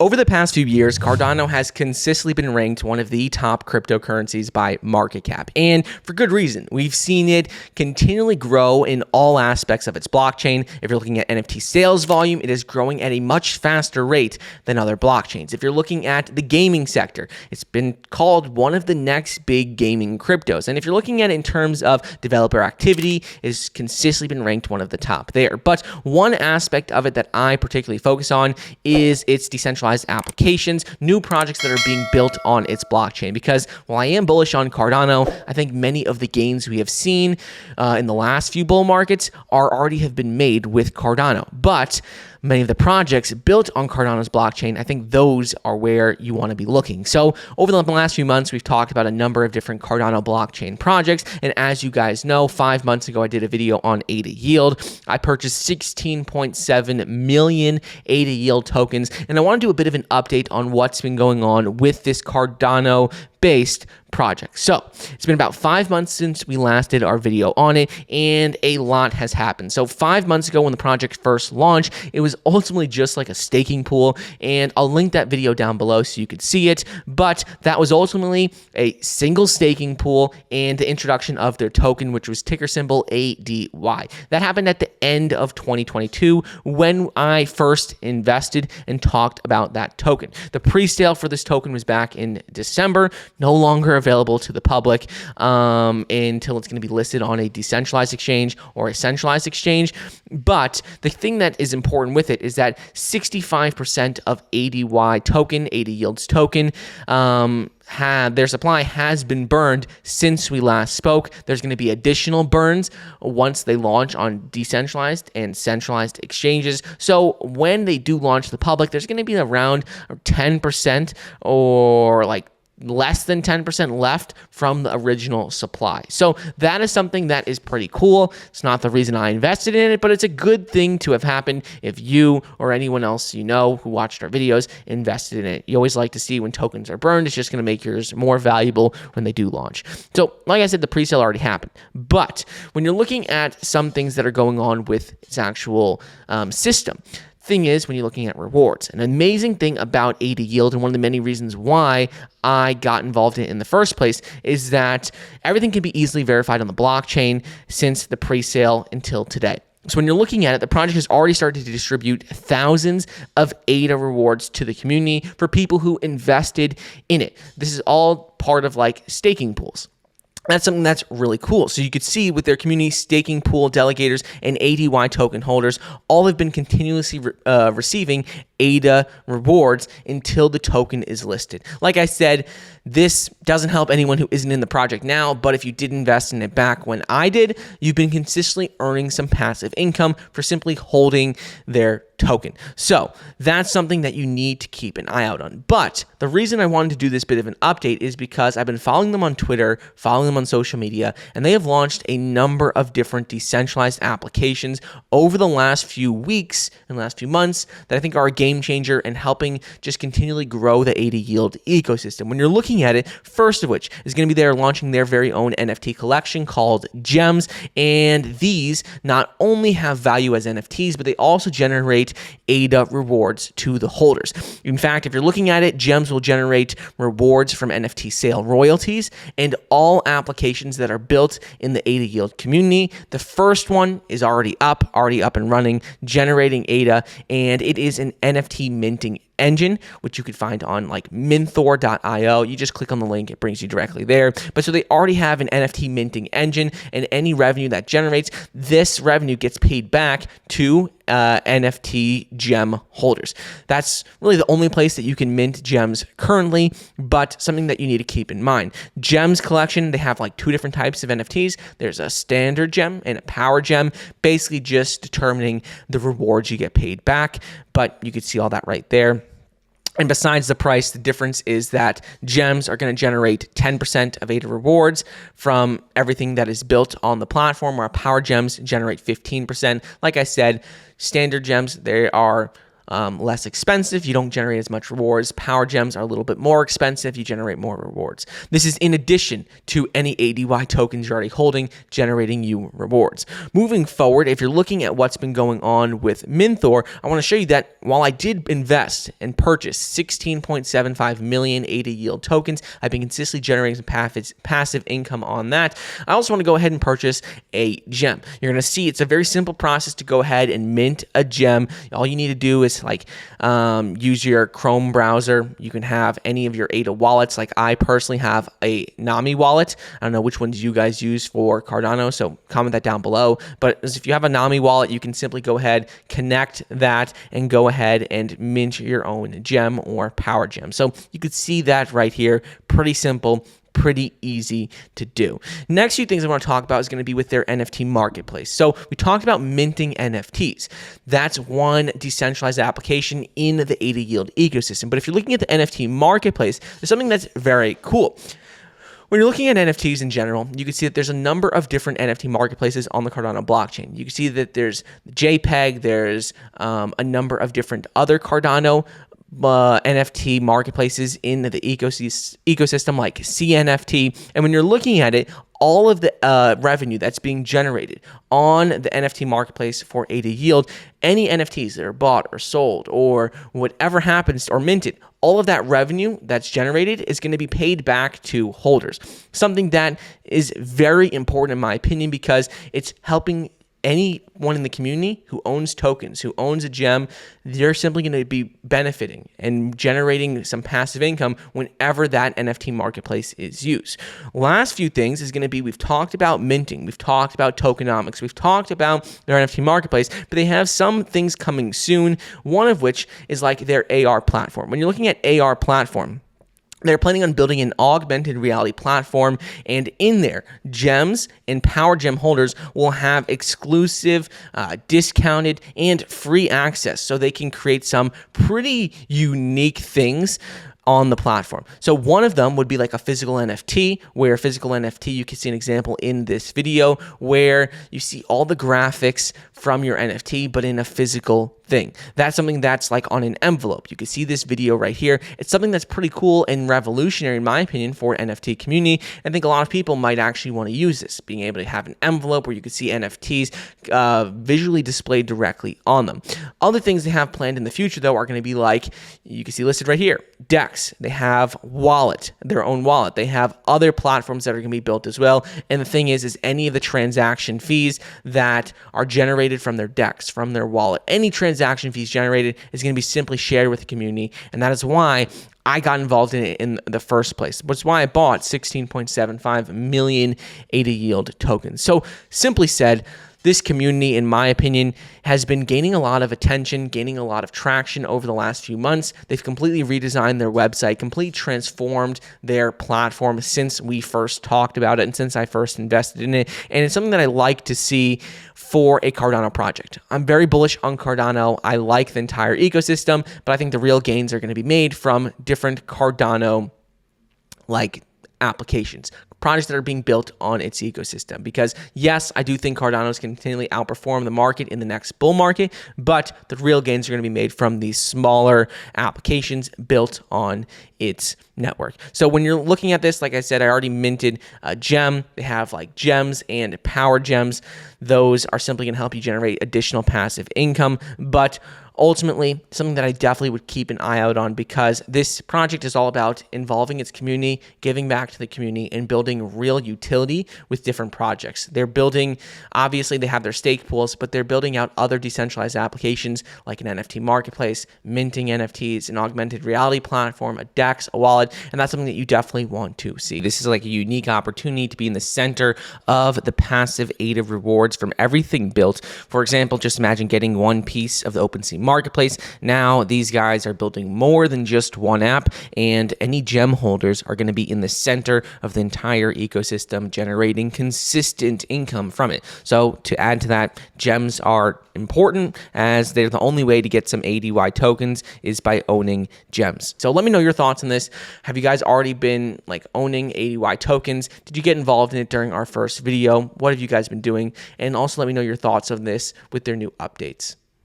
Over the past few years, Cardano has consistently been ranked one of the top cryptocurrencies by market cap, and for good reason. We've seen it continually grow in all aspects of its blockchain. If you're looking at NFT sales volume, it is growing at a much faster rate than other blockchains. If you're looking at the gaming sector, it's been called one of the next big gaming cryptos. And if you're looking at it in terms of developer activity, it has consistently been ranked one of the top there. But one aspect of it that I particularly focus on is its decentralized applications, new projects that are being built on its blockchain. Because while I am bullish on Cardano, I think many of the gains we have seen in the last few bull markets already have been made with Cardano. But many of the projects built on Cardano's blockchain, I think those are where you want to be looking. So over the last few months, we've talked about a number of different Cardano blockchain projects. And as you guys know, 5 months ago, I did a video on AdaYield. I purchased 16.7 million AdaYield tokens. And I want to do a bit of an update on what's been going on with this Cardano-based project. So it's been about 5 months since we last did our video on it, and a lot has happened. So 5 months ago when the project first launched, it was ultimately just like a staking pool, and I'll link that video down below so you could see it. But that was ultimately a single staking pool and the introduction of their token, which was ticker symbol ADY. That happened at the end of 2022 when I first invested and talked about that token. The pre-sale for this token was back in December, no longer available to the public until it's going to be listed on a decentralized exchange or a centralized exchange. But the thing that is important with it is that 65% of ADY token, AdaYield's token, their supply has been burned since we last spoke. There's going to be additional burns once they launch on decentralized and centralized exchanges. So when they do launch to the public, there's going to be around 10% or like less than 10% left from the original supply. So that is something that is pretty cool. It's not the reason I invested in it, but it's a good thing to have happened if you or anyone else you know who watched our videos invested in it. You always like to see when tokens are burned. It's just going to make yours more valuable when they do launch. So like I said, the pre-sale already happened. But when you're looking at some things that are going on with its actual system, thing is, when you're looking at rewards, an amazing thing about AdaYield, and one of the many reasons why I got involved in it in the first place, is that everything can be easily verified on the blockchain since the pre-sale until today. So when you're looking at it, the project has already started to distribute thousands of ADA rewards to the community for people who invested in it. This is all part of like staking pools. That's something that's really cool. So you could see with their community staking pool delegators and ADY token holders, all have been continuously receiving ADA rewards until the token is listed. Like I said, this doesn't help anyone who isn't in the project now, but if you did invest in it back when I did, you've been consistently earning some passive income for simply holding their token. So that's something that you need to keep an eye out on. But the reason I wanted to do this bit of an update is because I've been following them on Twitter, following them on social media, and they have launched a number of different decentralized applications over the last few weeks and last few months that I think are a game changer and helping just continually grow the AdaYield ecosystem. When you're looking at it, first of which is going to be they're launching their very own NFT collection called Gems, and these not only have value as NFTs, but they also generate ADA rewards to the holders. In fact, if you're looking at it, Gems will generate rewards from NFT sale royalties and all applications that are built in the AdaYield community. The first one is already up and running, generating ADA, and it is an NFT minting engine, which you could find on like minthor.io. You just click on the link, it brings you directly there. But so they already have an NFT minting engine, and any revenue that generates, this revenue gets paid back to NFT gem holders. That's really the only place that you can mint gems currently, but something that you need to keep in mind. Gems collection, they have like two different types of NFTs. There's a standard gem and a power gem, basically just determining the rewards you get paid back, but you could see all that right there. And besides the price, the difference is that gems are going to generate 10% of ADA rewards from everything that is built on the platform, where power gems generate 15%. Like I said, standard gems, they are less expensive. You don't generate as much rewards. Power gems are a little bit more expensive. You generate more rewards. This is in addition to any ADY tokens you're already holding, generating you rewards. Moving forward, if you're looking at what's been going on with Minthor, I want to show you that while I did invest and purchase 16.75 million AdaYield tokens, I've been consistently generating some passive income on that. I also want to go ahead and purchase a gem. You're going to see it's a very simple process to go ahead and mint a gem. All you need to do is use your Chrome browser. You can have any of your Ada wallets. Like I personally have a Nami wallet. I don't know which ones you guys use for Cardano, so comment that down below. But if you have a Nami wallet, you can simply go ahead, connect that, and go ahead and mint your own gem or power gem. So you could see that right here. Pretty simple. Pretty easy to do. Next few things I want to talk about is going to be with their NFT marketplace. So we talked about minting NFTs. That's one decentralized application in the AdaYield ecosystem. But if you're looking at the NFT marketplace, there's something that's very cool. When you're looking at NFTs in general, you can see that there's a number of different NFT marketplaces on the Cardano blockchain. You can see that there's JPEG, there's a number of different other Cardano NFT marketplaces in the ecosystem like CNFT. And when you're looking at it, all of the revenue that's being generated on the NFT marketplace for AdaYield, any NFTs that are bought or sold or whatever happens or minted, all of that revenue that's generated is going to be paid back to holders. Something that is very important in my opinion because it's helping anyone in the community who owns tokens, who owns a gem, they're simply going to be benefiting and generating some passive income whenever that NFT marketplace is used. Last few things is going to be, we've talked about minting, we've talked about tokenomics, we've talked about their NFT marketplace, but they have some things coming soon, one of which is like their AR platform. When you're looking at AR platform, they're planning on building an augmented reality platform, and in there, gems and power gem holders will have exclusive, discounted, and free access so they can create some pretty unique things on the platform. So one of them would be like a physical NFT, where physical NFT, you can see an example in this video where you see all the graphics from your NFT, but in a physical thing. That's something that's like on an envelope. You can see this video right here. It's something that's pretty cool and revolutionary, in my opinion, for NFT community. I think a lot of people might actually want to use this, being able to have an envelope where you can see NFTs visually displayed directly on them. Other things they have planned in the future, though, are going to be like, you can see listed right here, DEX. They have wallet, their own wallet. They have other platforms that are going to be built as well. And the thing is any of the transaction fees that are generated from their DEX, from their wallet, any transaction fees generated is going to be simply shared with the community. And that is why I got involved in it in the first place, which is why I bought 16.75 million AdaYield tokens. So simply said, this community, in my opinion, has been gaining a lot of attention, gaining a lot of traction over the last few months. They've completely redesigned their website, completely transformed their platform since we first talked about it and since I first invested in it. And it's something that I like to see for a Cardano project. I'm very bullish on Cardano. I like the entire ecosystem, but I think the real gains are going to be made from different Cardano applications, projects that are being built on its ecosystem. Because yes, I do think Cardano is continually outperform the market in the next bull market, but the real gains are going to be made from these smaller applications built on its network. So when you're looking at this, like I said, I already minted a gem. They have like gems and power gems. Those are simply going to help you generate additional passive income, but ultimately, something that I definitely would keep an eye out on, because this project is all about involving its community, giving back to the community, and building real utility with different projects. They're building, obviously they have their stake pools, but they're building out other decentralized applications like an NFT marketplace, minting NFTs, an augmented reality platform, a DEX, a wallet, and that's something that you definitely want to see. This is like a unique opportunity to be in the center of the passive ADA rewards from everything built. For example, just imagine getting one piece of the OpenSea marketplace. Now these guys are building more than just one app, and any gem holders are going to be in the center of the entire ecosystem, generating consistent income from it. So to add to that, gems are important, as they're the only way to get some ADY tokens is by owning gems. So let me know your thoughts on this. Have you guys already been owning ADY tokens? Did you get involved in it during our first video? What have you guys been doing? And also let me know your thoughts on this with their new updates.